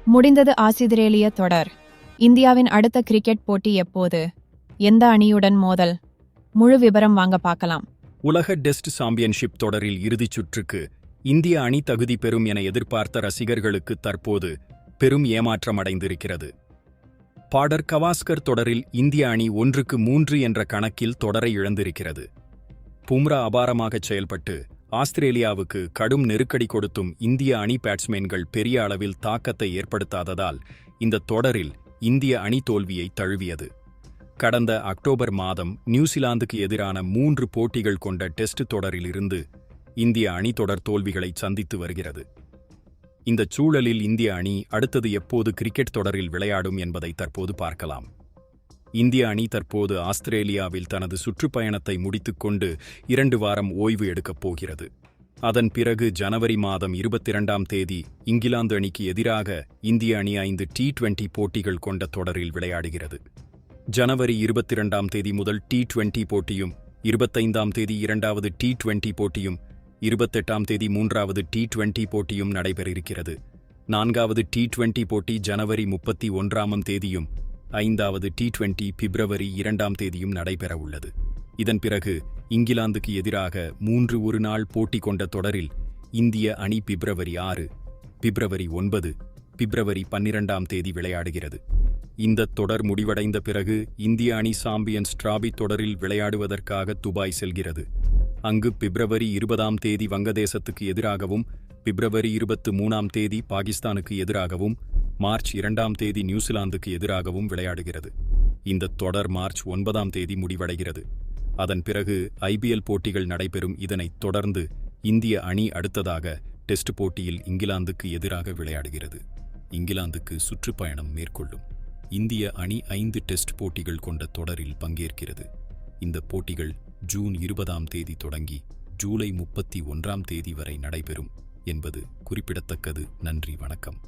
முடிந்தது ஆஸ்திரேலிய தொடர். இந்தியாவின் அடுத்த கிரிக்கெட் போட்டி எப்போது? எந்த அணியுடன் மோதல்? முழு விபரம் வாங்க பார்க்கலாம். உலக டெஸ்ட் சாம்பியன்ஷிப் தொடரில் இறுதிச் சுற்றுக்கு இந்திய அணி தகுதி பெறும் என எதிர்பார்த்த ரசிகர்களுக்கு தற்போது பெரும் ஏமாற்றம் அடைந்திருக்கிறது. பார்டர் கவாஸ்கர் தொடரில் இந்திய அணி 1-3 என்ற கணக்கில் தொடரை இழந்திருக்கிறது. பும்ரா அபாரமாகச் செயல்பட்டு ஆஸ்திரேலியாவுக்கு கடும் நெருக்கடி கொடுத்தும் இந்திய அணி பேட்ஸ்மேன்கள் பெரிய அளவில் தாக்கத்தை ஏற்படுத்தாததால் இந்த தொடரில் இந்திய அணி தோல்வியை தழுவியது. கடந்த அக்டோபர் மாதம் நியூசிலாந்துக்கு எதிரான 3 போட்டிகள் கொண்ட டெஸ்ட் தொடரில் இருந்து இந்திய அணி தொடர் தோல்விகளை சந்தித்து வருகிறது. இந்த சூழலில் இந்திய அணி அடுத்தது எப்போது கிரிக்கெட் தொடரில் விளையாடும் என்பதை தற்போது பார்க்கலாம். இந்திய அணி தற்போது ஆஸ்திரேலியாவில் தனது சுற்றுப்பயணத்தை முடித்துக்கொண்டு 2 வாரம் ஓய்வு எடுக்கப் போகிறது. அதன் பிறகு ஜனவரி மாதம் 22ஆம் தேதி இங்கிலாந்து அணிக்கு எதிராக இந்திய அணி 5 T20 போட்டிகள் கொண்ட தொடரில் விளையாடுகிறது. ஜனவரி 22ஆம் தேதி முதல் T20 போட்டியும், 25ஆம் தேதி 2வது T20 போட்டியும், 28ஆம் தேதி 3வது T20 போட்டியும் நடைபெறிருக்கிறது. 4வது T20 போட்டி ஜனவரி 31ஆம் தேதியும், 5வது T20 பிப்ரவரி 2ஆம் தேதியும் நடைபெற உள்ளது. இதன் பிறகு இங்கிலாந்துக்கு எதிராக 3 ஒருநாள் போட்டி கொண்ட தொடரில் இந்திய அணி பிப்ரவரி 6, பிப்ரவரி 9, பிப்ரவரி 12ஆம் தேதி விளையாடுகிறது. இந்த தொடர் முடிவடைந்த பிறகு இந்திய அணி சாம்பியன்ஸ் டிராபி தொடரில் விளையாடுவதற்காக துபாய் செல்கிறது. அங்கு பிப்ரவரி 20ஆம் தேதி வங்கதேசத்துக்கு எதிராகவும், பிப்ரவரி 23ஆம் தேதி பாகிஸ்தானுக்கு எதிராகவும், மார்ச் 2ஆம் தேதி நியூசிலாந்துக்கு எதிராகவும் விளையாடுகிறது. இந்த தொடர் மார்ச் 9ஆம் தேதி முடிவடைகிறது. அதன் பிறகு IPL போட்டிகள் நடைபெறும். இதனைத் தொடர்ந்து இந்திய அணி அடுத்ததாக டெஸ்ட் போட்டியில் இங்கிலாந்துக்கு எதிராக விளையாடுகிறது. இங்கிலாந்துக்கு சுற்றுப்பயணம் மேற்கொள்ளும். இந்திய அணி 5 டெஸ்ட் போட்டிகள் கொண்ட தொடரில் பங்கேற்கிறது. இந்த போட்டிகள் ஜூன் 20ஆம் தேதி தொடங்கி ஜூலை 31ஆம் தேதி வரை நடைபெறும் என்பது குறிப்பிடத்தக்கது. நன்றி, வணக்கம்.